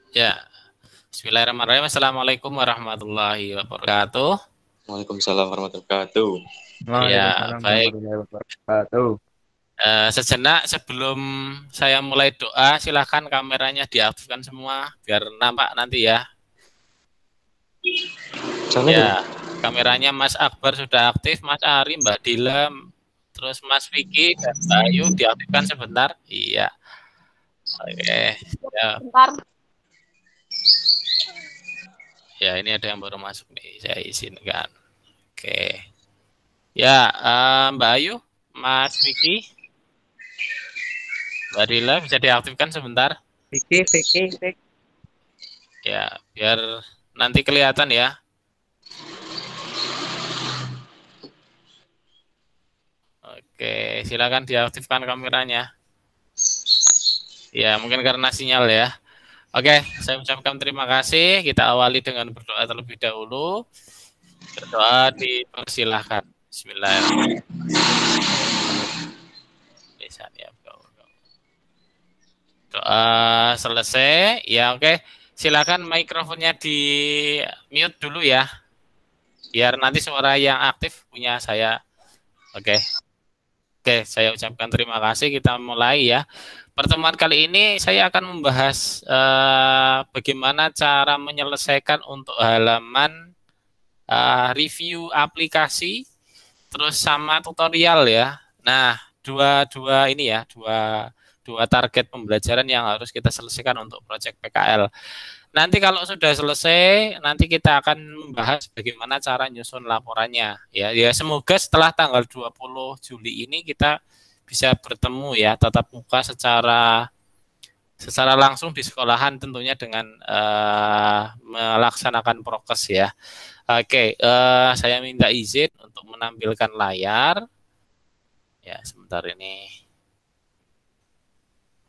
Ya, Bismillahirrahmanirrahim. Assalamualaikum warahmatullahi wabarakatuh. Waalaikumsalam warahmatullahi wabarakatuh. Ya, Waalaikumsalam baik. warahmatullahi wabarakatuh. Sejenak sebelum saya mulai doa, silahkan kameranya diaktifkan semua biar nampak nanti ya. Sana Ya, dulu. kameranya Mas Akbar sudah aktif, Mas Ari, Mbak Dila, terus Mas Vicky dan Mbak Ayu diaktifkan sebentar. Iya. Oke. Ya, Bentar. ya ini ada yang baru masuk nih, saya izinkan. Oke. Ya, Mbak Ayu, Mas Vicky, Mbak Dila bisa diaktifkan sebentar. Vicky. Ya, biar nanti kelihatan ya. Oke, silakan diaktifkan kameranya. Ya, mungkin karena sinyal ya. Oke, saya ucapkan terima kasih. Kita awali dengan berdoa terlebih dahulu. Berdoa dipersilahkan. Bismillahirrahmanirrahim. Doa selesai. Ya, oke. Silakan mikrofonnya di mute dulu ya. Biar nanti suara yang aktif punya saya. Oke. Oke, saya ucapkan terima kasih. Kita mulai ya. Pertemuan kali ini saya akan membahas bagaimana cara menyelesaikan untuk halaman review aplikasi, terus sama tutorial ya. Nah, dua ini ya, dua target pembelajaran yang harus kita selesaikan untuk proyek PKL. Nanti kalau sudah selesai, nanti kita akan membahas bagaimana cara nyusun laporannya. Ya, semoga setelah tanggal 20 Juli ini kita bisa bertemu ya tatap muka secara langsung di sekolahan tentunya dengan melaksanakan prokes ya. Oke, saya minta izin untuk menampilkan layar. Ya, sebentar ini.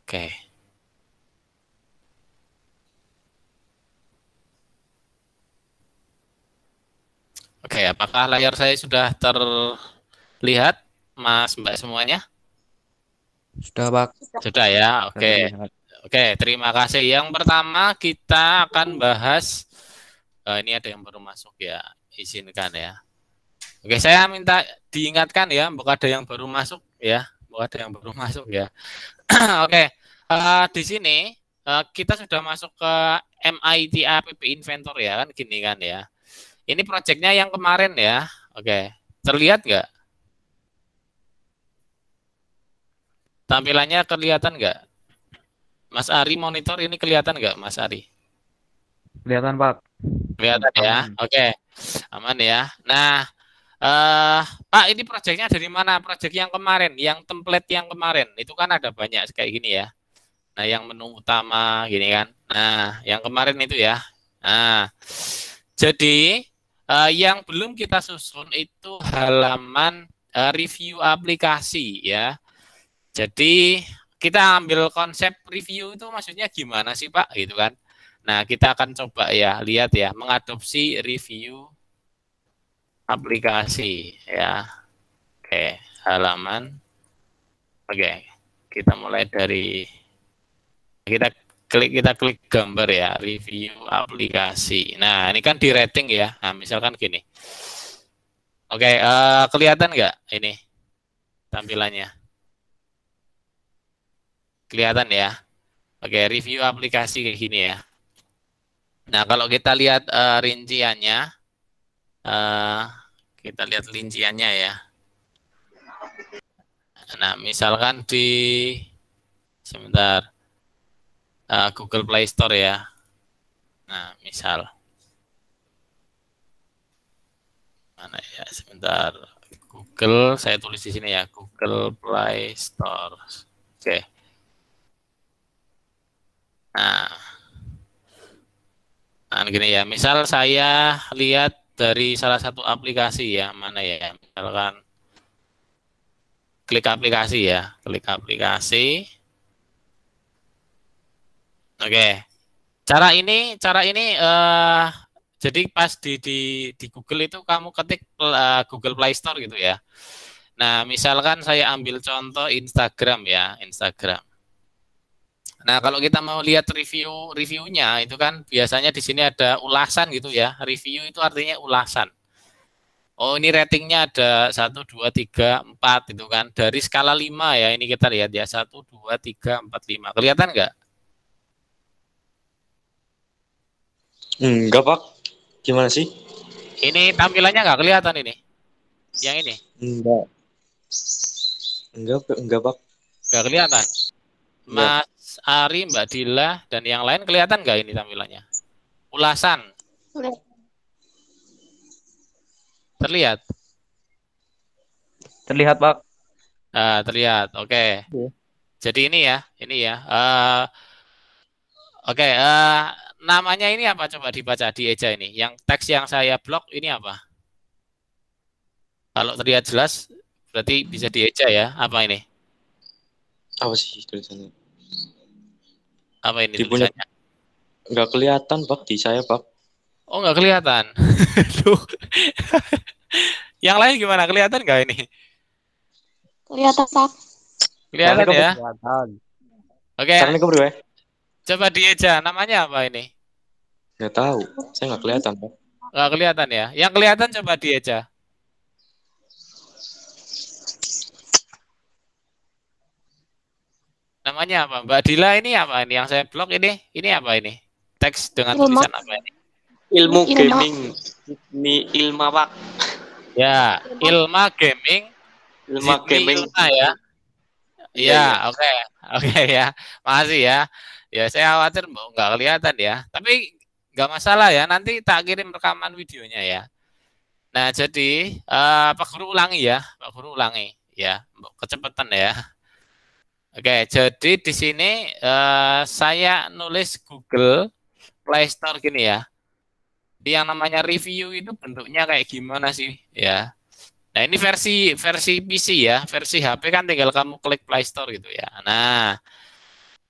Oke. Oke, apakah layar saya sudah terlihat, Mas Mbak semuanya? Sudah, Pak. Sudah ya, oke. Oke, terima kasih. Yang pertama kita akan bahas, ini ada yang baru masuk ya, izinkan ya. Oke, saya minta diingatkan ya, bukan ada yang baru masuk ya, bukan ada yang baru masuk ya. Oke, di sini kita sudah masuk ke MIT APP Inventor ya, kan gini kan ya. Ini proyeknya yang kemarin ya. Oke, terlihat nggak? Tampilannya kelihatan nggak? Mas Ari monitor ini kelihatan nggak, Mas Ari? Kelihatan, Pak. Kelihatan ya. Oke, aman ya. Nah, Pak, ini proyeknya dari mana? Proyek yang kemarin, yang template yang kemarin. Itu kan ada banyak kayak gini ya. Nah, yang menu utama gini kan. Nah, yang kemarin itu ya. Nah, jadi yang belum kita susun itu halaman review aplikasi ya. Jadi kita ambil konsep review itu maksudnya gimana sih Pak gitu kan. Nah, kita akan coba ya lihat ya mengadopsi review aplikasi ya. Oke, halaman. Oke, kita mulai dari kita klik gambar ya, review aplikasi. Nah, ini kan di rating ya. Nah, misalkan gini. Oke, kelihatan nggak ini tampilannya? Kelihatan ya. Oke, review aplikasi kayak gini ya. Nah, kalau kita lihat rinciannya, kita lihat rinciannya ya. Nah, misalkan di sebentar. Google Play Store ya. Nah, misal mana ya? Sebentar. Google, saya tulis di sini ya. Google Play Store. Oke. Nah, gini ya. Misal saya lihat dari salah satu aplikasi ya. Mana ya? Misalkan klik aplikasi ya. Klik aplikasi. Oke. Cara ini jadi pas di Google itu kamu ketik Google Play Store gitu ya. Nah, misalkan saya ambil contoh Instagram ya, Instagram. Nah, kalau kita mau lihat reviewnya itu kan biasanya di sini ada ulasan gitu ya. Review itu artinya ulasan. Oh, ini ratingnya ada 1, 2, 3, 4 itu kan. Dari skala 5 ya, ini kita lihat ya. 1, 2, 3, 4, 5. Kelihatan nggak? Enggak, Pak. Gimana sih? Ini tampilannya nggak kelihatan ini. Yang ini. Enggak. Enggak, Pak. Nggak kelihatan. Enggak. Mas Ari, Mbak Dila, dan yang lain kelihatan nggak ini tampilannya? Ulasan. Terlihat? Terlihat, Pak. Terlihat. Oke. Iya. Jadi ini ya. Oke. Namanya ini apa? Coba dibaca di eja ini. Yang teks yang saya blok ini apa? Kalau terlihat jelas, berarti bisa dieja ya. Apa ini? Apa sih tulisannya? Apa ini Di punya tulisannya? enggak kelihatan, Pak, di saya, Pak. Oh, nggak kelihatan. Duh. Yang lain gimana? Kelihatan nggak ini? Kelihatan, Pak. Kelihatan Caranya ya? Kelihatan. Oke, Caranya keberapa ya? coba dieja. Namanya apa ini? Enggak tahu. Saya enggak kelihatan, Pak. Nggak kelihatan ya? Yang kelihatan coba dieja. Namanya apa? Mbak Dila ini apa ini? Yang saya blok ini apa ini? Teks dengan Ilma. tulisan apa ini? Ilmu Ilma. gaming. Ini Ilma, Pak. Ya, Ilma Gaming. Ilma Sydney gaming. Ilma ya. Iya, Iya, oke. Oke ya. Makasih ya. Ya, saya khawatir nggak kelihatan ya. Tapi nggak masalah ya. Nanti tak kirim rekaman videonya ya. Nah, jadi Pak Guru ulangi ya. Pak Guru ulangi ya. Kecepatan ya. Oke, jadi di sini saya nulis Google Play Store gini ya. Yang namanya review itu bentuknya kayak gimana sih ya? Nah, ini versi PC ya. Versi HP kan tinggal kamu klik Play Store gitu ya. Nah,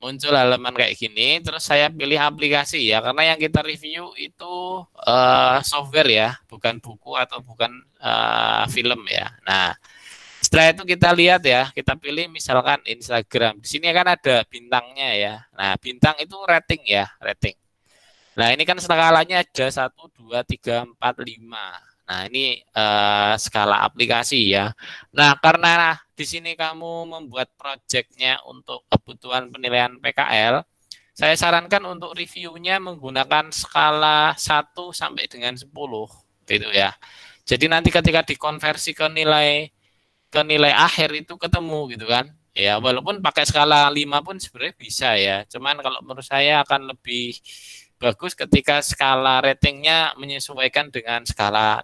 muncul halaman kayak gini, terus saya pilih aplikasi ya, karena yang kita review itu software ya, bukan buku atau bukan film ya. Nah, setelah itu kita lihat ya, kita pilih misalkan Instagram. Di sini kan ada bintangnya ya. Nah, bintang itu rating ya, rating. Nah, ini kan skalanya ada 1, 2, 3, 4, 5. Nah, ini skala aplikasi ya. Nah, karena di sini kamu membuat proyeknya untuk kebutuhan penilaian PKL, saya sarankan untuk reviewnya menggunakan skala 1 sampai dengan 10 gitu ya. Jadi nanti ketika dikonversi ke nilai akhir itu ketemu gitu kan. Ya, walaupun pakai skala 5 pun sebenarnya bisa ya. Cuman kalau menurut saya akan lebih bagus ketika skala ratingnya menyesuaikan dengan skala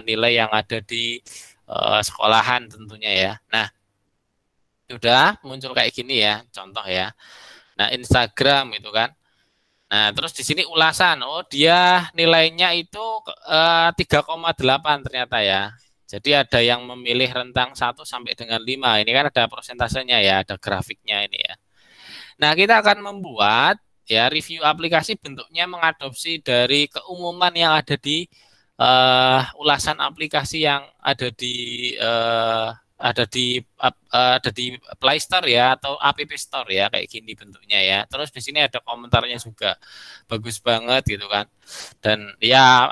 nilai yang ada di sekolahan tentunya ya. Nah, sudah muncul kayak gini ya, contoh ya. Nah, Instagram itu kan. Nah, terus di sini ulasan. Oh, dia nilainya itu 3,8 ternyata ya. Jadi ada yang memilih rentang 1 sampai dengan 5. Ini kan ada prosentasenya ya, ada grafiknya ini ya. Nah, kita akan membuat ya review aplikasi bentuknya mengadopsi dari keumuman yang ada di ulasan aplikasi yang ada di Play Store ya, atau App Store ya, kayak gini bentuknya ya. Terus di sini ada komentarnya juga bagus banget gitu kan. Dan ya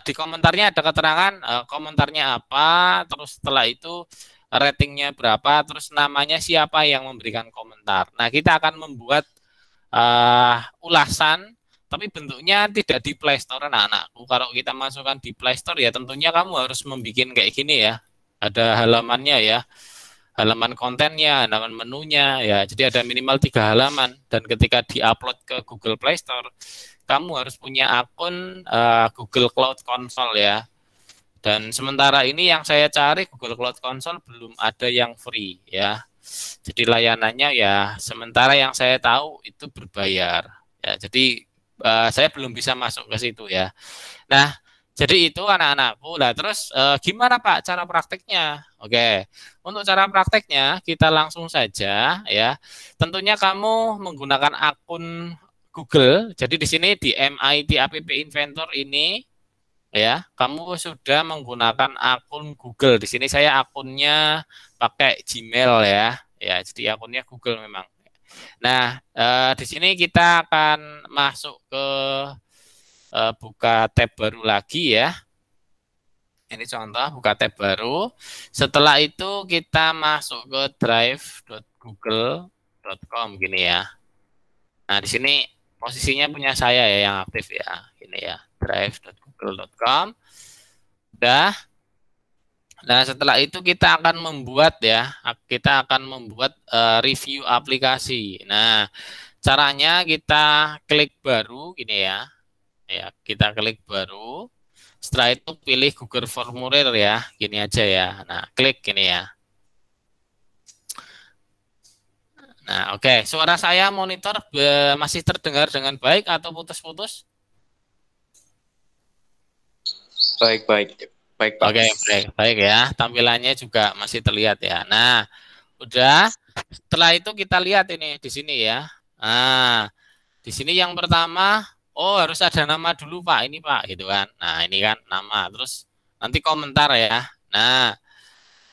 di komentarnya ada keterangan komentarnya apa, terus setelah itu ratingnya berapa, terus namanya siapa yang memberikan komentar. Nah, kita akan membuat ulasan, tapi bentuknya tidak di Play Store anak-anakku. Kalau kita masukkan di Play Store ya tentunya kamu harus membuat kayak gini ya. Ada halamannya ya, halaman kontennya, halaman menunya ya. Jadi ada minimal 3 halaman, dan ketika diupload ke Google Play Store, kamu harus punya akun Google Cloud Console ya. Dan sementara ini yang saya cari Google Cloud Console belum ada yang free ya. Jadi layanannya ya sementara yang saya tahu itu berbayar. Ya, jadi saya belum bisa masuk ke situ ya. Nah, jadi itu anak-anakku. Nah, terus gimana Pak cara prakteknya? Oke, untuk cara prakteknya kita langsung saja ya. Tentunya kamu menggunakan akun Google. Jadi di sini di MIT App Inventor ini ya, kamu sudah menggunakan akun Google. Di sini saya akunnya pakai Gmail ya. Ya, jadi akunnya Google memang. Nah, di sini kita akan masuk ke buka tab baru lagi ya. Ini contoh buka tab baru. Setelah itu kita masuk ke drive.google.com gini ya. Nah, di sini posisinya punya saya ya yang aktif ya. Ini ya, drive.google.com. Udah. Nah, setelah itu kita akan membuat ya, kita akan membuat review aplikasi. Nah, caranya kita klik baru gini ya. Ya, kita klik baru. Setelah itu pilih Google Formulir ya, gini aja ya. Nah, klik gini ya. Nah, oke. Suara saya monitor masih terdengar dengan baik atau putus-putus? Baik, baik. Baik, Pak. Oke, baik ya. Tampilannya juga masih terlihat ya. Nah, udah. Setelah itu kita lihat ini di sini ya. Nah, di sini yang pertama, oh harus ada nama dulu Pak, ini Pak, gitu kan. Nah, ini kan nama. Terus nanti komentar ya. Nah,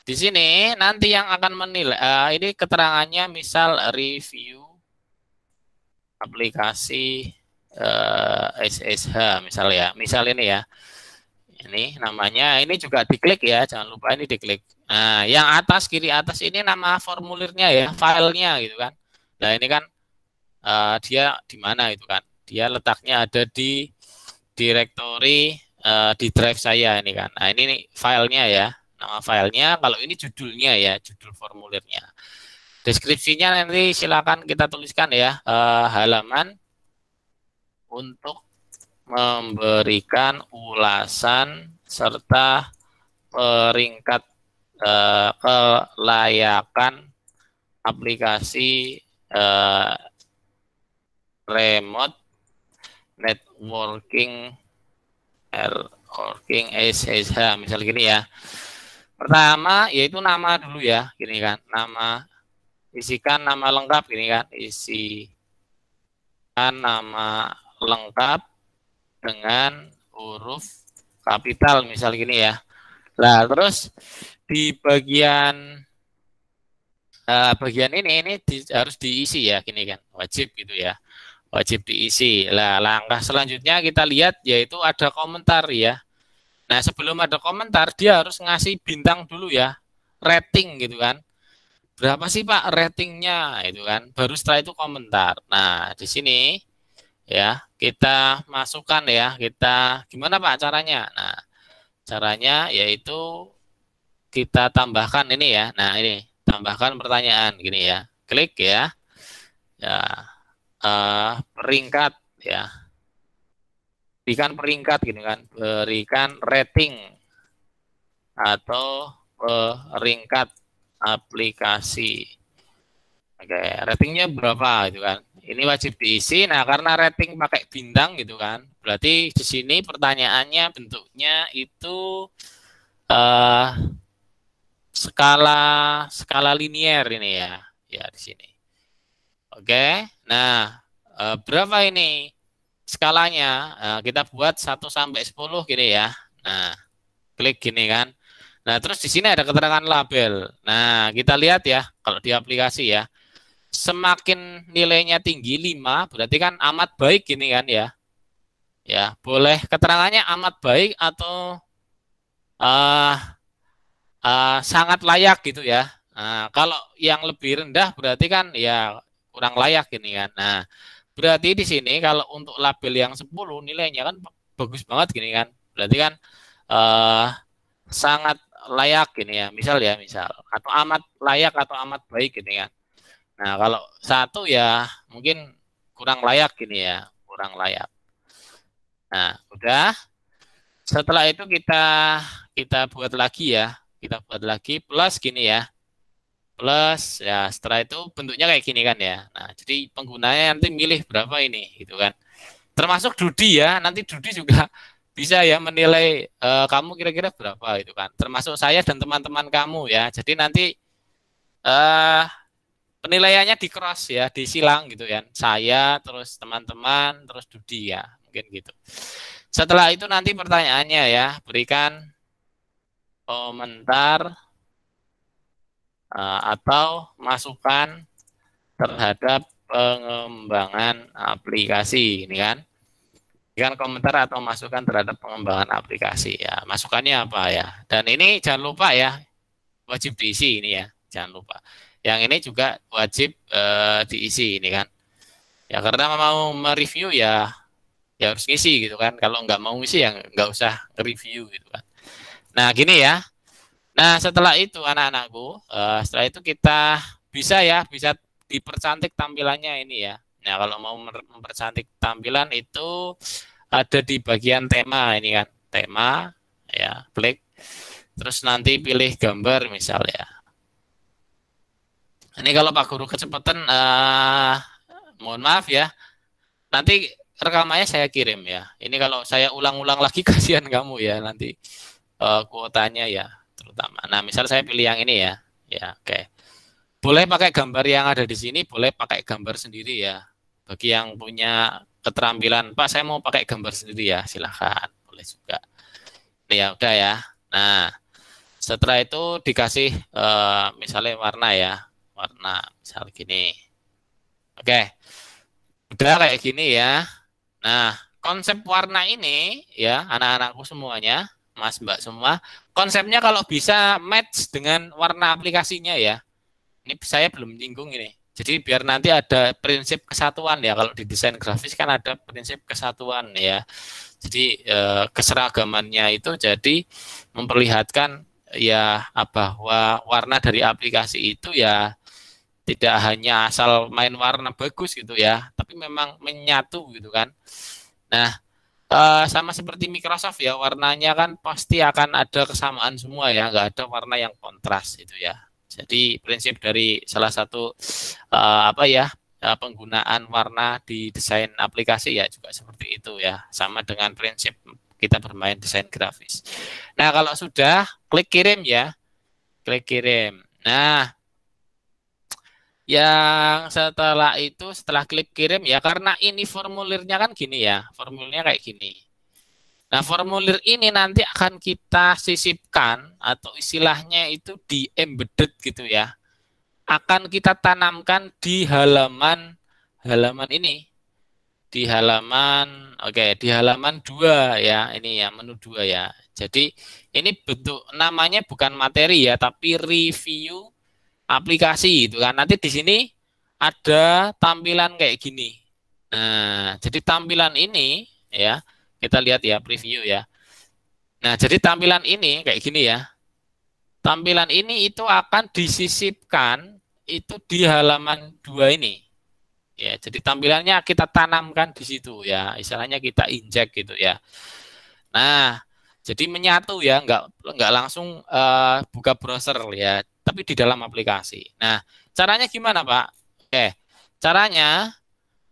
di sini nanti yang akan menilai, ini keterangannya misal review aplikasi SSH misal ya. Misal ini ya. Ini namanya, ini juga diklik ya, jangan lupa ini diklik. Nah, yang atas, kiri atas ini nama formulirnya ya, filenya gitu kan. Nah, ini kan dia di mana itu kan. Dia letaknya ada di directory di drive saya ini kan. Nah, ini nih, filenya ya, nama filenya. Kalau ini judulnya ya, judul formulirnya. Deskripsinya nanti silakan kita tuliskan ya, halaman untuk memberikan ulasan serta peringkat kelayakan aplikasi remote networking SSH misal gini ya. Pertama yaitu nama dulu ya, gini kan, nama, isikan nama lengkap gini kan, isikan nama lengkap dengan huruf kapital misal gini ya. Nah, terus di bagian ini harus diisi ya, gini kan, wajib gitu ya, wajib diisi. Nah, langkah selanjutnya kita lihat yaitu ada komentar ya. Nah, sebelum ada komentar dia harus ngasih bintang dulu ya, rating gitu kan. Berapa sih Pak ratingnya itu kan, baru setelah itu komentar. Nah, di sini ya kita masukkan ya, kita gimana Pak caranya? Nah, caranya yaitu kita tambahkan ini ya. Nah, ini tambahkan pertanyaan gini ya, klik ya, ya peringkat ya, berikan peringkat gini kan, berikan rating atau peringkat aplikasi. Oke, ratingnya berapa itu kan? Ini wajib diisi. Nah, karena rating pakai bintang gitu kan, berarti di sini pertanyaannya bentuknya itu skala linier ini ya, ya di sini. Oke, nah berapa ini skalanya? Kita buat 1 sampai 10 gini ya. Nah, klik gini kan. Nah, terus di sini ada keterangan label. Nah, kita lihat ya, kalau di aplikasi ya, semakin nilainya tinggi 5 berarti kan amat baik gini kan ya. Ya, boleh keterangannya amat baik atau sangat layak gitu ya. Nah, kalau yang lebih rendah berarti kan ya kurang layak gini kan. Nah, berarti di sini kalau untuk label yang 10 nilainya kan bagus banget gini kan. Berarti kan sangat layak gini ya. Misal ya, misal atau amat layak atau amat baik gini kan. Nah, kalau 1 ya mungkin kurang layak gini ya, kurang layak. Nah, udah. Setelah itu kita buat lagi ya. Kita buat lagi plus gini ya. Plus ya, setelah itu bentuknya kayak gini kan ya. Nah, jadi penggunanya nanti milih berapa ini gitu kan. Termasuk Dudi ya. Nanti Dudi juga bisa ya menilai kamu kira-kira berapa gitu kan. Termasuk saya dan teman-teman kamu ya. Jadi nanti penilaiannya di cross ya, disilang gitu ya. Saya, terus teman-teman, terus Dudi ya, mungkin gitu. Setelah itu nanti pertanyaannya ya, berikan komentar atau masukan terhadap pengembangan aplikasi ini kan. Berikan komentar atau masukan terhadap pengembangan aplikasi ya. Masukannya apa ya? Dan ini jangan lupa ya, wajib diisi ini ya, jangan lupa. Yang ini juga wajib diisi ini kan. Ya karena mau mereview ya harus ngisi gitu kan. Kalau nggak mau ngisi ya nggak usah review gitu kan. Nah gini ya. Nah setelah itu anak-anakku, setelah itu kita bisa dipercantik tampilannya ini ya. Nah kalau mau mempercantik tampilan itu ada di bagian tema ini kan, tema ya, klik, terus nanti pilih gambar misal ya. Ini kalau Pak Guru kecepatan, mohon maaf ya, nanti rekamannya saya kirim ya. Ini kalau saya ulang-ulang lagi kasihan kamu ya nanti kuotanya ya terutama. Nah misal saya pilih yang ini ya, oke. Boleh pakai gambar yang ada di sini, boleh pakai gambar sendiri ya. Bagi yang punya keterampilan, Pak saya mau pakai gambar sendiri ya, silahkan, boleh juga. Ini ya udah ya. Nah setelah itu dikasih misalnya warna ya, warna misal gini. Oke, udah kayak gini ya. Nah konsep warna ini ya anak-anakku semuanya, Mas Mbak semua, konsepnya kalau bisa match dengan warna aplikasinya ya. Ini saya belum menyinggung ini. Jadi biar nanti ada prinsip kesatuan ya. Kalau di desain grafis kan ada prinsip kesatuan ya. Jadi keseragamannya itu jadi memperlihatkan ya bahwa warna dari aplikasi itu ya tidak hanya asal main warna bagus gitu ya, tapi memang menyatu gitu kan. Nah sama seperti Microsoft ya, warnanya kan pasti akan ada kesamaan semua ya, nggak ada warna yang kontras itu ya. Jadi prinsip dari salah satu penggunaan warna di desain aplikasi ya juga seperti itu ya, sama dengan prinsip kita bermain desain grafis. Nah kalau sudah klik kirim ya, klik kirim. Nah yang setelah klik kirim ya, karena ini formulirnya kan gini ya, formulirnya kayak gini. Nah, formulir ini nanti akan kita sisipkan atau istilahnya itu di embedded gitu ya. Akan kita tanamkan di halaman ini. Di halaman di halaman 2 ya. Ini ya, menu 2 ya. Jadi, ini bentuk namanya bukan materi ya, tapi review aplikasi gitu kan. Nanti di sini ada tampilan kayak gini. Nah, jadi tampilan ini ya, kita lihat ya preview ya. Nah, jadi tampilan ini kayak gini ya. Tampilan ini itu akan disisipkan itu di halaman 2 ini. Ya, jadi tampilannya kita tanamkan di situ ya. Istilahnya kita injek gitu ya. Nah, jadi menyatu ya, nggak langsung buka browser ya, tapi di dalam aplikasi. Nah, caranya gimana, Pak? Oke. Caranya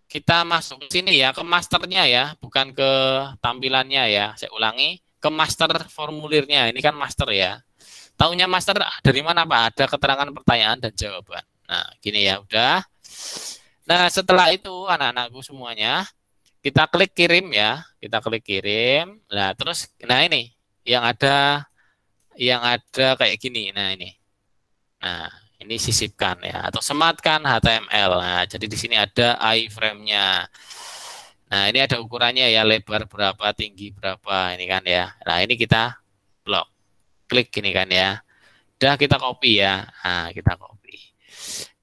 kita masuk ke sini ya, ke masternya ya, bukan ke tampilannya ya. Saya ulangi, ke master formulirnya. Ini kan master ya. Taunya master dari mana Pak? Ada keterangan pertanyaan dan jawaban. Nah, gini ya, udah. Nah, setelah itu anak-anakku semuanya, kita klik kirim ya. Kita klik kirim. Nah, terus ini yang ada kayak gini. Nah, ini. Nah, ini sisipkan ya, atau sematkan HTML. Nah, jadi di sini ada iframe-nya. Nah, ini ada ukurannya ya, lebar berapa, tinggi berapa, ini kan ya. Nah, ini kita blok. Klik ini kan ya. Udah kita copy ya. Nah, kita copy.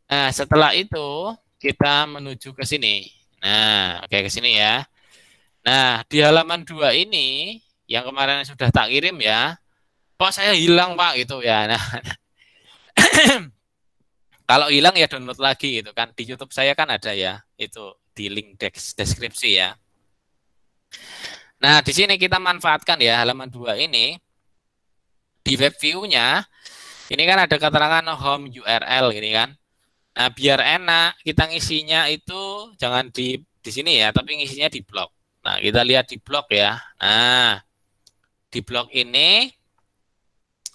Nah, setelah itu kita menuju ke sini. Nah, oke ke sini ya. Nah, di halaman 2 ini yang kemarin sudah tak kirim ya. Kok saya hilang, Pak, gitu ya. Nah, kalau hilang ya download lagi gitu kan. Di YouTube saya kan ada ya, itu di link deskripsi ya. Nah, di sini kita manfaatkan ya halaman 2 ini. Di web view-nya ini kan ada keterangan home URL gini kan. Nah, biar enak kita ngisinya itu jangan di sini ya, tapi ngisinya di blog. Nah, kita lihat di blog ya. Nah, di blog ini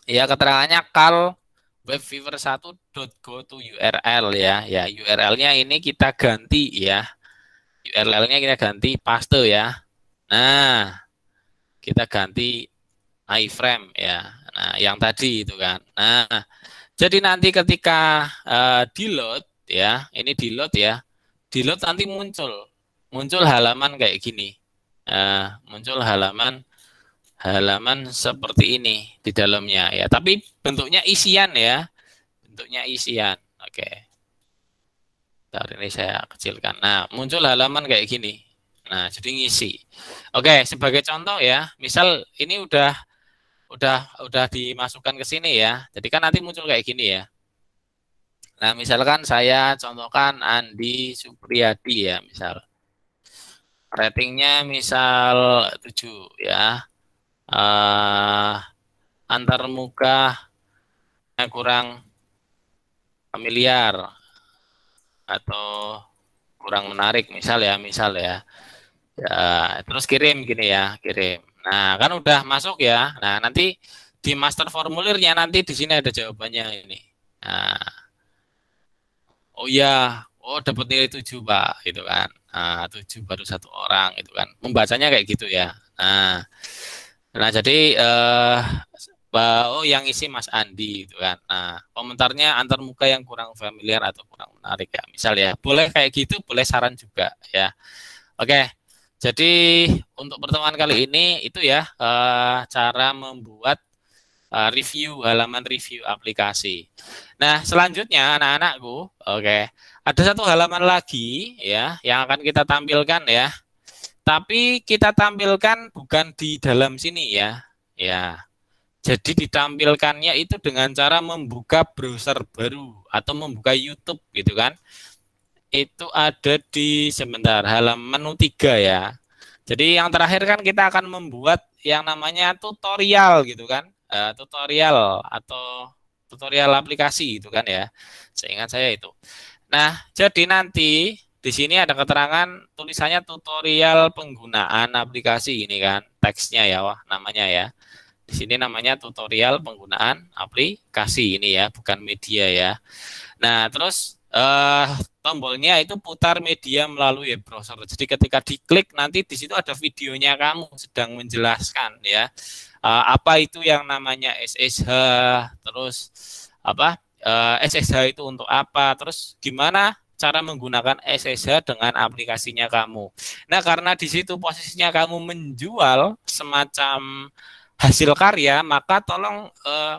ya keterangannya cal webviewer1.go to URL ya. Ya, URL-nya ini kita ganti ya. URL-nya kita ganti paste ya. Nah, kita ganti iframe ya. Nah, yang tadi itu kan. Nah, jadi nanti ketika di load ya. Ini di load ya. Di load nanti muncul halaman kayak gini. Muncul halaman seperti ini di dalamnya ya. Tapi bentuknya isian ya. Bentuknya isian. Oke. Bentar, ini saya kecilkan. Nah, muncul halaman kayak gini. Nah, jadi ngisi. Oke, sebagai contoh ya, misal ini udah dimasukkan ke sini ya. Jadi kan nanti muncul kayak gini ya. Nah, misalkan saya contohkan Andi Supriyadi ya, misal. Ratingnya misal 7 ya. Antarmuka kurang familiar atau kurang menarik misal ya. Ya, terus kirim gini ya, kirim. Nah, kan udah masuk ya. Nah, nanti di master formulirnya nanti di sini ada jawabannya ini. Nah, oh ya, oh dapat nilai 7, Pak, gitu kan. Nah, 7 baru 1 orang itu kan. Membacanya kayak gitu ya. Nah jadi oh yang isi Mas Andi gitu kan. Nah, komentarnya antarmuka yang kurang familiar atau kurang menarik ya. Misal ya, boleh kayak gitu, boleh saran juga ya. Oke. Jadi untuk pertemuan kali ini itu ya cara membuat halaman review aplikasi. Nah, selanjutnya anak-anakku, oke. Ada satu halaman lagi ya yang akan kita tampilkan ya. Tapi kita tampilkan bukan di dalam sini ya. Ya. Jadi ditampilkannya itu dengan cara membuka browser baru atau membuka YouTube gitu kan. Itu ada di halaman menu 3 ya. Jadi yang terakhir kan kita akan membuat yang namanya tutorial gitu kan. Tutorial atau tutorial aplikasi gitu kan ya. Seingat saya itu. Nah, jadi nanti di sini ada keterangan tulisannya tutorial penggunaan aplikasi ini kan. Teksnya ya, wah namanya ya. Di sini namanya tutorial penggunaan aplikasi ini ya, bukan media ya. Nah, terus tombolnya itu putar media melalui browser. Jadi ketika diklik nanti di situ ada videonya kamu sedang menjelaskan ya apa itu yang namanya SSH, terus apa SSH itu untuk apa, terus gimana cara menggunakan SSH dengan aplikasinya kamu. Nah karena di situ posisinya kamu menjual semacam hasil karya, maka tolong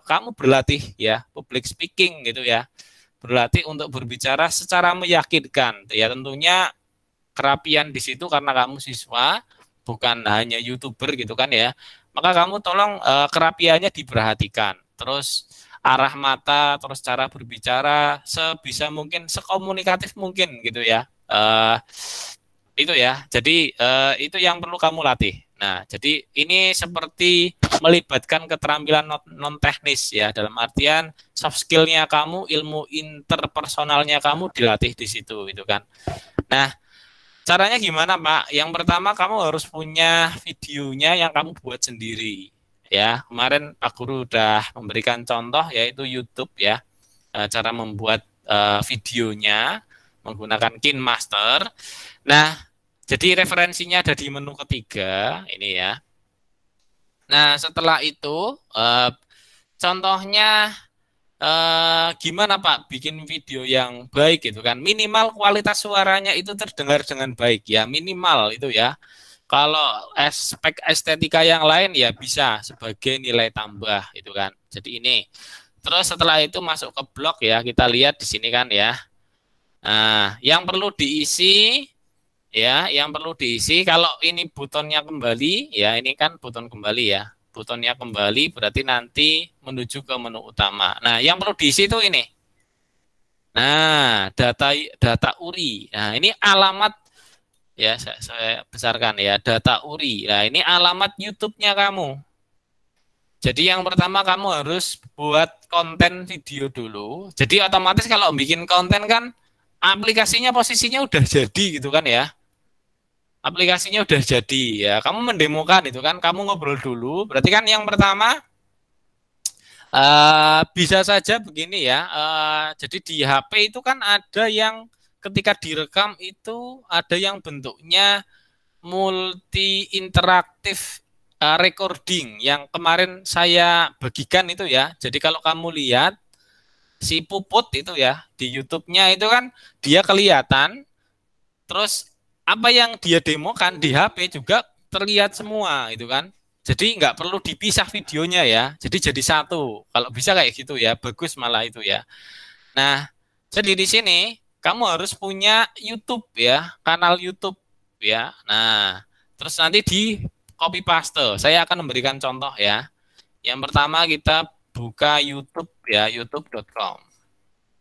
kamu berlatih ya public speaking gitu ya. Berlatih untuk berbicara secara meyakinkan ya, tentunya kerapian di situ karena kamu siswa bukan hanya YouTuber gitu kan ya, maka kamu tolong kerapiannya diperhatikan, terus arah mata, terus cara berbicara sebisa mungkin, sekomunikatif mungkin gitu ya. Itu ya, jadi itu yang perlu kamu latih. Nah, jadi ini seperti melibatkan keterampilan non teknis ya, dalam artian soft skill-nya kamu, ilmu interpersonalnya kamu dilatih di situ gitu kan. Nah, caranya gimana Pak? Yang pertama kamu harus punya videonya yang kamu buat sendiri ya. Kemarin Pak Guru udah memberikan contoh yaitu YouTube ya, cara membuat videonya menggunakan KineMaster. Nah, jadi referensinya ada di menu ketiga ini ya. Nah, setelah itu contohnya gimana Pak bikin video yang baik gitu kan. Minimal kualitas suaranya itu terdengar dengan baik ya, minimal itu ya. Kalau aspek estetika yang lain ya bisa sebagai nilai tambah itu kan. Jadi ini. Terus setelah itu masuk ke blog ya, kita lihat di sini kan ya. Nah, yang perlu diisi ya, yang perlu diisi kalau ini butonnya kembali ya, ini kan buton kembali ya. Butonnya kembali berarti nanti menuju ke menu utama. Nah, yang perlu diisi itu ini. Nah, data URI. Nah, ini alamat ya, saya besarkan ya, data URI. Nah, ini alamat YouTube-nya kamu. Jadi yang pertama kamu harus buat konten video dulu. Jadi otomatis kalau bikin konten kan aplikasinya posisinya udah jadi gitu kan ya. Aplikasinya udah jadi ya. Kamu mendemokan itu kan, kamu ngobrol dulu. Berarti kan yang pertama bisa saja begini ya. Jadi di HP itu kan ada yang ketika direkam itu ada yang bentuknya multi interaktif recording yang kemarin saya bagikan itu ya. Jadi kalau kamu lihat si Puput itu ya, di YouTube-nya itu kan dia kelihatan, terus apa yang dia demokan di HP juga terlihat semua itu kan. Jadi nggak perlu dipisah videonya ya. Jadi satu. Kalau bisa kayak gitu ya, bagus malah itu ya. Nah, jadi di sini kamu harus punya YouTube ya, kanal YouTube ya. Nah, terus nanti di copy paste. Saya akan memberikan contoh ya. Yang pertama kita buka YouTube ya, youtube.com.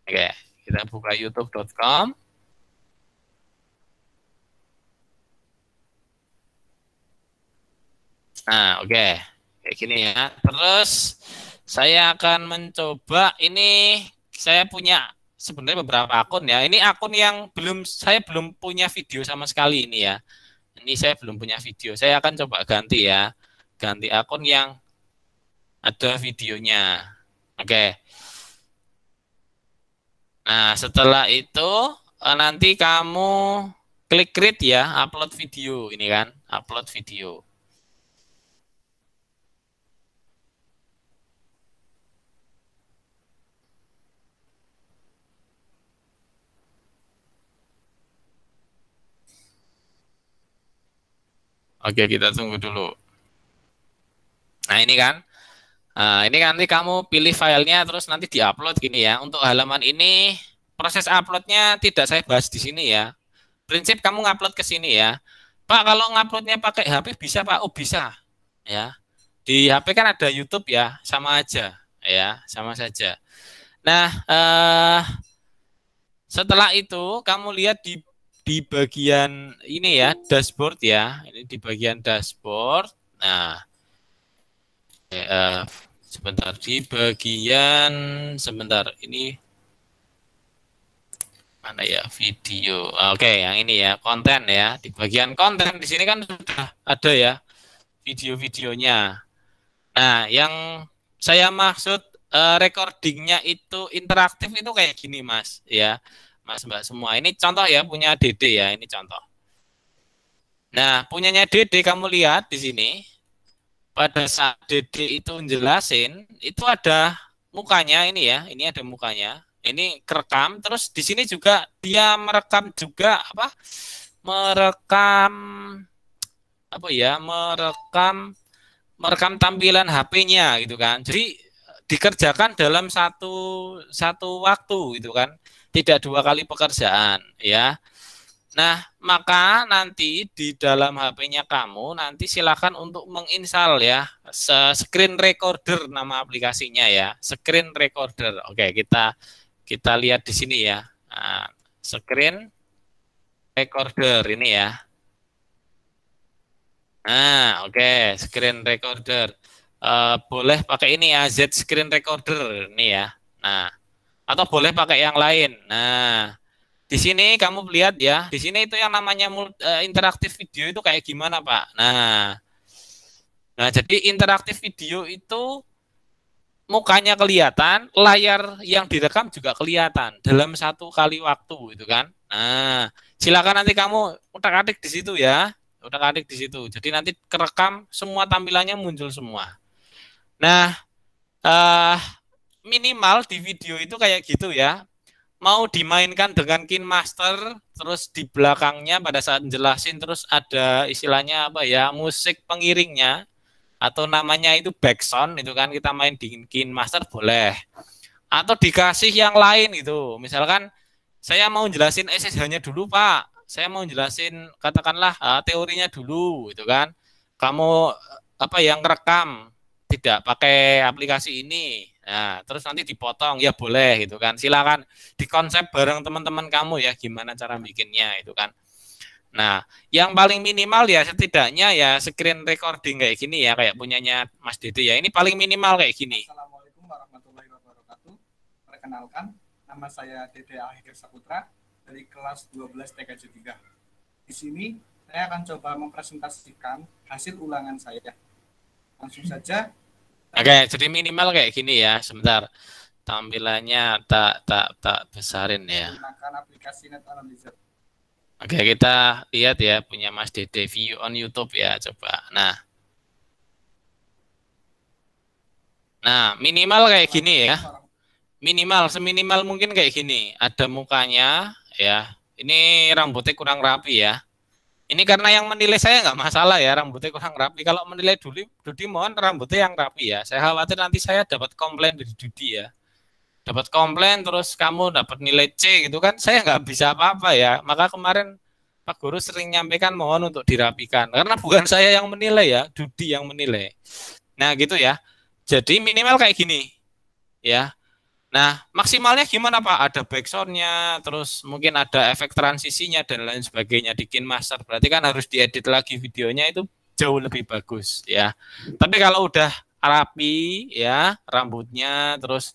Oke, kita buka youtube.com. Nah, oke. Kayak gini ya. Terus saya akan mencoba ini, saya punya sebenarnya beberapa akun ya. Ini akun yang saya belum punya video sama sekali ini ya. Ini saya belum punya video. Saya akan coba ganti ya. Ganti akun yang ada videonya. Oke. Nah, setelah itu nanti kamu klik create ya, upload video ini kan, upload video. Oke, kita tunggu dulu. Nah, ini kan. Nah, ini nanti kamu pilih filenya terus nanti diupload gini ya. Untuk halaman ini proses uploadnya tidak saya bahas di sini ya. Prinsip kamu ngupload ke sini ya. Pak, kalau nguploadnya pakai HP bisa Pak? Oh bisa ya. Di HP kan ada YouTube ya, sama aja ya, sama saja. Nah, setelah itu kamu lihat di bagian ini ya, dashboard ya. Ini di bagian dashboard. Nah, sebentar di bagian sebentar ini mana ya video. Oke, yang ini ya konten ya. Di bagian konten di sini kan sudah ada ya video-videonya. Nah, yang saya maksud recordingnya itu interaktif itu kayak gini Mas ya. Mas Mbak semua. Ini contoh ya punya Dede ya, ini contoh. Nah, punyanya Dede kamu lihat di sini. Pada saat Dede itu menjelasin, itu ada mukanya ini ya, ini ada mukanya. Ini kerekam, terus di sini juga dia merekam juga apa? Merekam apa ya? Merekam tampilan HP-nya gitu kan. Jadi dikerjakan dalam satu waktu gitu kan. Tidak 2 kali pekerjaan ya. Nah, maka nanti di dalam HP-nya kamu nanti silakan untuk menginstal ya screen recorder nama aplikasinya ya, screen recorder. Oke, kita lihat di sini ya. Nah, screen recorder ini ya. Nah, oke, screen recorder. Boleh pakai ini ya, Z screen recorder ini ya. Nah, atau boleh pakai yang lain. Nah, di sini kamu lihat ya, di sini itu yang namanya interaktif video itu kayak gimana Pak? Nah, jadi interaktif video itu mukanya kelihatan, layar yang direkam juga kelihatan dalam 1 kali waktu itu kan. Nah, silakan nanti kamu utak-atik di situ ya, utak-atik di situ. Jadi nanti kerekam semua tampilannya muncul semua. Nah, minimal di video itu kayak gitu ya. Mau dimainkan dengan KineMaster, terus di belakangnya pada saat jelasin terus ada istilahnya apa ya, musik pengiringnya atau namanya itu backsound itu kan, kita main di KineMaster boleh. Atau dikasih yang lain gitu. Misalkan saya mau jelasin SSH-nya dulu Pak. Saya mau jelasin katakanlah teorinya dulu itu kan. Kamu apa yang rekam tidak pakai aplikasi ini. Nah, terus nanti dipotong ya boleh gitu kan. Silakan dikonsep bareng teman-teman kamu ya gimana cara bikinnya itu kan. Nah, yang paling minimal ya setidaknya ya screen recording kayak gini ya, kayak punyanya Mas Dede ya. Ini paling minimal kayak gini. Assalamualaikum warahmatullahi wabarakatuh. Perkenalkan, nama saya Dede Akhir Saputra dari kelas 12 TKJ 3. Di sini saya akan coba mempresentasikan hasil ulangan saya. Langsung saja. Oke, jadi minimal kayak gini ya. Sebentar. Tampilannya tak besarin ya. Gunakan aplikasi Net Analyzer. Oke, kita lihat ya punya Mas Dede view on YouTube ya, coba. Nah, minimal kayak gini ya. minimal seminimal mungkin kayak gini. Ada mukanya ya. Ini rambutnya kurang rapi ya. Ini karena yang menilai saya nggak masalah ya, rambutnya kurang rapi. Kalau menilai Dudi mohon rambutnya yang rapi ya. Saya khawatir nanti saya dapat komplain dari Dudi ya. Dapat komplain terus kamu dapat nilai C gitu kan, saya nggak bisa apa-apa ya. Maka kemarin Pak Guru sering nyampaikan mohon untuk dirapikan. Karena bukan saya yang menilai ya, Dudi yang menilai. Nah gitu ya. Jadi minimal kayak gini ya. Nah, maksimalnya gimana Pak? Ada backsound-nya, terus mungkin ada efek transisinya dan lain sebagainya di KineMaster. Berarti kan harus diedit lagi videonya itu jauh lebih bagus ya. Tapi kalau udah rapi ya, rambutnya terus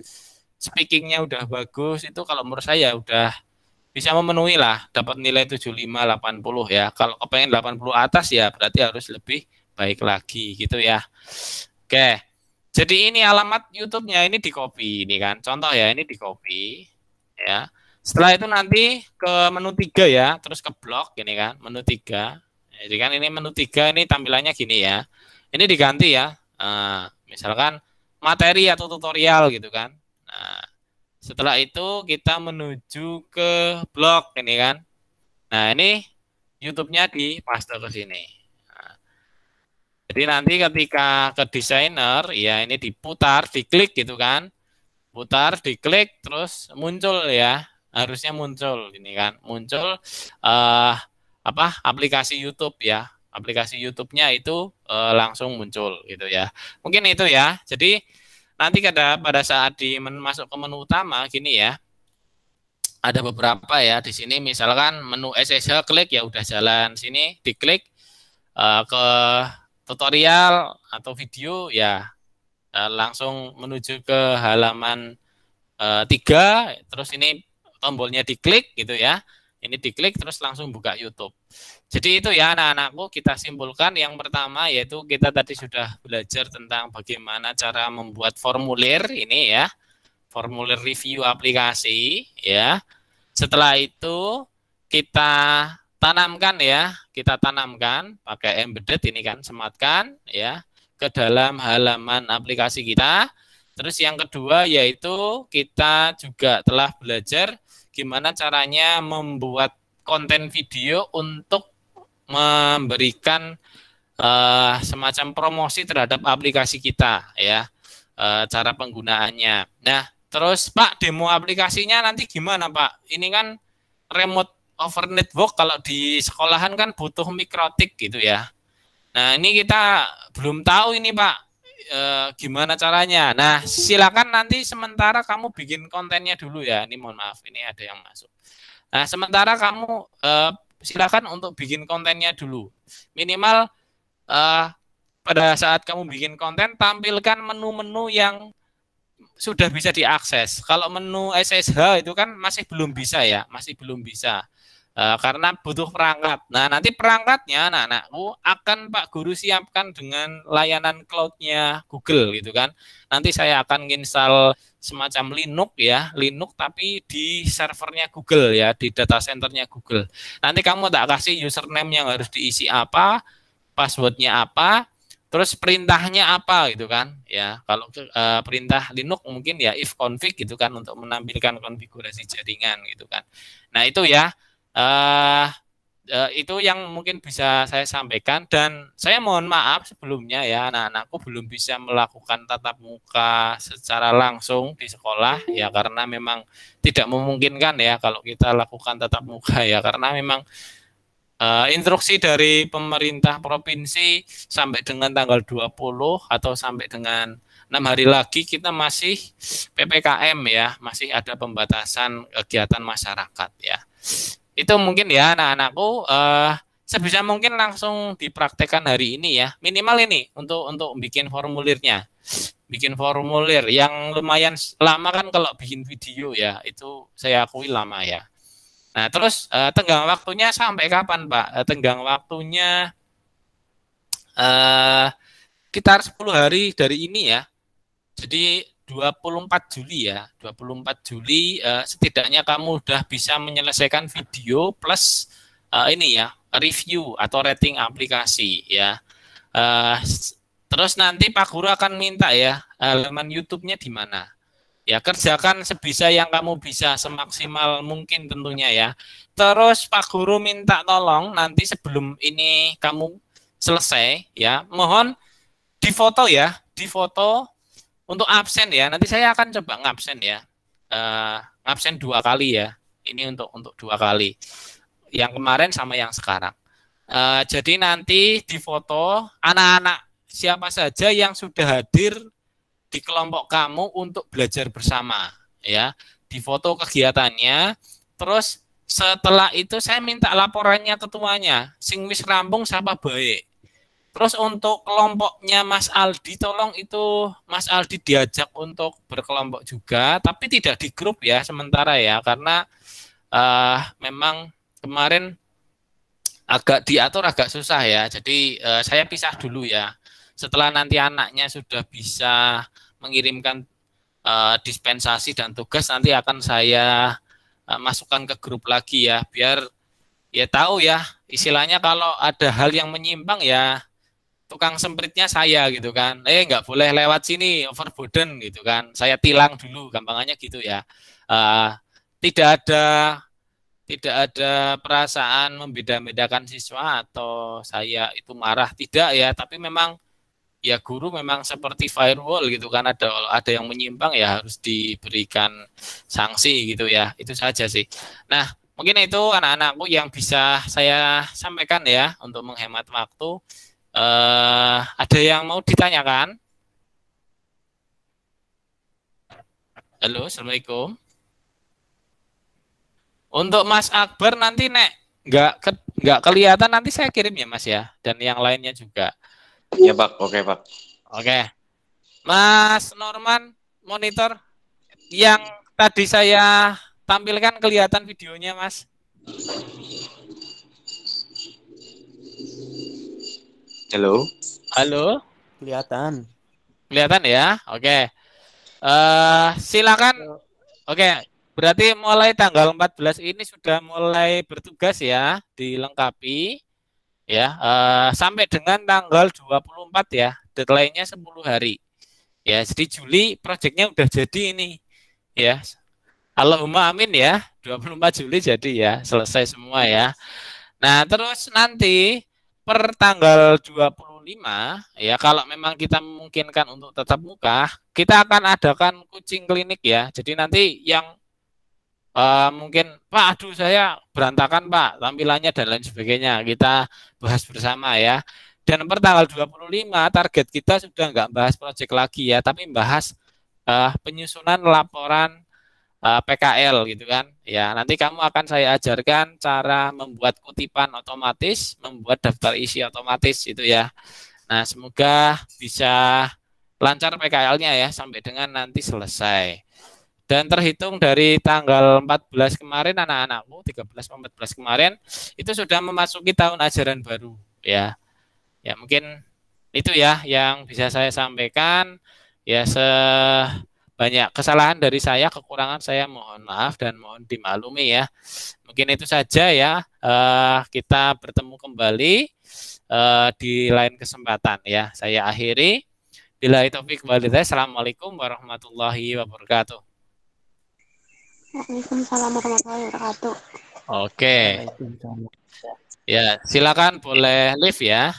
speakingnya udah bagus, itu kalau menurut saya udah bisa memenuhi lah, dapat nilai 75, 80 ya. Kalau kepengen 80 atas ya berarti harus lebih baik lagi gitu ya. Oke. Jadi ini alamat YouTube-nya, ini di copy ini kan. Contoh ya, ini di copy ya. Setelah itu nanti ke menu 3 ya, terus ke blog ini kan, menu 3. Jadi kan ini menu 3 ini tampilannya gini ya. Ini diganti ya. Misalkan materi atau tutorial gitu kan. Nah, setelah itu kita menuju ke blog ini kan. Nah, ini YouTube-nya dipaste ke sini. Jadi nanti ketika ke desainer, ya ini diputar, diklik gitu kan. Putar, diklik, terus muncul ya. Harusnya muncul ini kan. Muncul aplikasi YouTube ya. Aplikasi YouTube-nya itu langsung muncul gitu ya. Mungkin itu ya. Jadi nanti pada saat masuk ke menu utama gini ya. Ada beberapa ya di sini misalkan menu SSH klik ya udah jalan sini diklik ke tutorial atau video ya langsung menuju ke halaman 3 terus ini tombolnya diklik gitu ya. Ini diklik terus langsung buka YouTube. Jadi itu ya anak-anakku kita simpulkan yang pertama yaitu kita tadi sudah belajar tentang bagaimana cara membuat formulir ini ya. Formulir review aplikasi ya. Setelah itu kita tanamkan ya, kita tanamkan pakai embedded ini kan, sematkan ya ke dalam halaman aplikasi kita. Terus yang kedua yaitu kita juga telah belajar gimana caranya membuat konten video untuk memberikan semacam promosi terhadap aplikasi kita ya, cara penggunaannya. Nah, terus Pak demo aplikasinya nanti gimana Pak? Ini kan remote over network, kalau di sekolahan kan butuh mikrotik gitu ya. Nah ini kita belum tahu ini Pak gimana caranya. Nah silakan nanti sementara kamu bikin kontennya dulu ya. Ini mohon maaf ini ada yang masuk. Nah sementara kamu silakan untuk bikin kontennya dulu. Minimal pada saat kamu bikin konten tampilkan menu-menu yang sudah bisa diakses. Kalau menu SSH itu kan masih belum bisa ya, masih belum bisa. Karena butuh perangkat. Nah nanti perangkatnya anak-anakku akan Pak Guru siapkan dengan layanan cloud-nya Google gitu kan. Nanti saya akan install semacam Linux ya, Linux tapi di servernya Google ya, di data centernya Google. Nanti kamu tak kasih username yang harus diisi apa, passwordnya apa, terus perintahnya apa gitu kan ya. Kalau perintah Linux mungkin ya ifconfig gitu kan untuk menampilkan konfigurasi jaringan gitu kan. Nah itu ya. Itu yang mungkin bisa saya sampaikan dan saya mohon maaf sebelumnya ya anak-anakku belum bisa melakukan tatap muka secara langsung di sekolah ya karena memang tidak memungkinkan ya kalau kita lakukan tatap muka ya karena memang instruksi dari pemerintah provinsi sampai dengan tanggal 20 atau sampai dengan 6 hari lagi kita masih PPKM ya, masih ada pembatasan kegiatan masyarakat ya. Itu mungkin ya anak-anakku sebisa mungkin langsung dipraktekkan hari ini ya. Minimal ini untuk bikin formulirnya. Bikin formulir yang lumayan lama kan kalau bikin video ya. Itu saya akui lama ya. Nah, terus tenggang waktunya sampai kapan, Pak? Tenggang waktunya sekitar 10 hari dari ini ya. Jadi 24 Juli ya, 24 Juli setidaknya kamu udah bisa menyelesaikan video plus ini ya, review atau rating aplikasi ya. Terus nanti Pak Guru akan minta ya, halaman YouTube-nya di mana. Ya, kerjakan sebisa yang kamu bisa, semaksimal mungkin tentunya ya. Terus Pak Guru minta tolong nanti sebelum ini kamu selesai ya, mohon difoto ya, difoto untuk absen ya. Nanti saya akan coba ngabsen ya. Ngabsen 2 kali ya. Ini untuk 2 kali. Yang kemarin sama yang sekarang. Jadi nanti difoto anak-anak siapa saja yang sudah hadir di kelompok kamu untuk belajar bersama ya, difoto kegiatannya. Terus setelah itu saya minta laporannya ketuanya sing wis rampung siapa baik. Terus untuk kelompoknya Mas Aldi, tolong itu Mas Aldi diajak untuk berkelompok juga, tapi tidak di grup ya sementara ya, karena memang kemarin agak diatur agak susah ya. Jadi saya pisah dulu ya. Setelah nanti anaknya sudah bisa mengirimkan dispensasi dan tugas, nanti akan saya masukkan ke grup lagi ya, biar ya tahu ya, istilahnya kalau ada hal yang menyimpang ya tukang sempritnya saya gitu kan, nggak boleh lewat sini, overburden gitu kan, saya tilang dulu, gampangannya gitu ya. Tidak ada perasaan membeda-bedakan siswa atau saya itu marah, tidak ya, tapi memang ya guru memang seperti firewall gitu kan, ada yang menyimpang ya harus diberikan sanksi gitu ya, itu saja sih. Nah, mungkin itu anak-anakku yang bisa saya sampaikan ya untuk menghemat waktu. Ada yang mau ditanyakan? Halo, Assalamualaikum. Untuk Mas Akbar nanti nggak kelihatan, nanti saya kirim ya Mas ya, dan yang lainnya juga. Ya Pak, oke Pak. Oke. Mas Norman, monitor yang tadi saya tampilkan kelihatan videonya Mas? Halo. Halo? Kelihatan. Kelihatan ya? Oke. Silakan. Oke. Berarti mulai tanggal 14 ini sudah mulai bertugas ya, dilengkapi. Ya, sampai dengan tanggal 24 ya, deadline-nya 10 hari. Ya, jadi Juli proyeknya udah jadi ini. Ya. Allahumma amin ya. 24 Juli jadi ya, selesai semua ya. Nah, terus nanti per tanggal 25 ya, kalau memang kita memungkinkan untuk tatap muka, kita akan adakan coaching klinik ya. Jadi nanti yang mungkin Pak, aduh saya berantakan Pak tampilannya dan lain sebagainya, kita bahas bersama ya. Dan per tanggal 25 target kita sudah nggak bahas proyek lagi ya, tapi bahas penyusunan laporan PKL gitu kan ya. Nanti kamu akan saya ajarkan cara membuat kutipan otomatis, membuat daftar isi otomatis itu ya. Nah, semoga bisa lancar PKL-nya ya sampai dengan nanti selesai. Dan terhitung dari tanggal 14 kemarin anak-anakku, 13-14 kemarin, itu sudah memasuki tahun ajaran baru ya. Ya mungkin itu ya yang bisa saya sampaikan. Ya, sebanyak kesalahan dari saya, kekurangan saya mohon maaf dan mohon dimaklumi ya. Mungkin itu saja ya. Kita bertemu kembali di lain kesempatan ya. Saya akhiri. Billahi taufik wal hidayah. Assalamualaikum warahmatullahi wabarakatuh. Waalaikumsalam warahmatullahi wabarakatuh. Oke. Ya, silakan boleh live ya.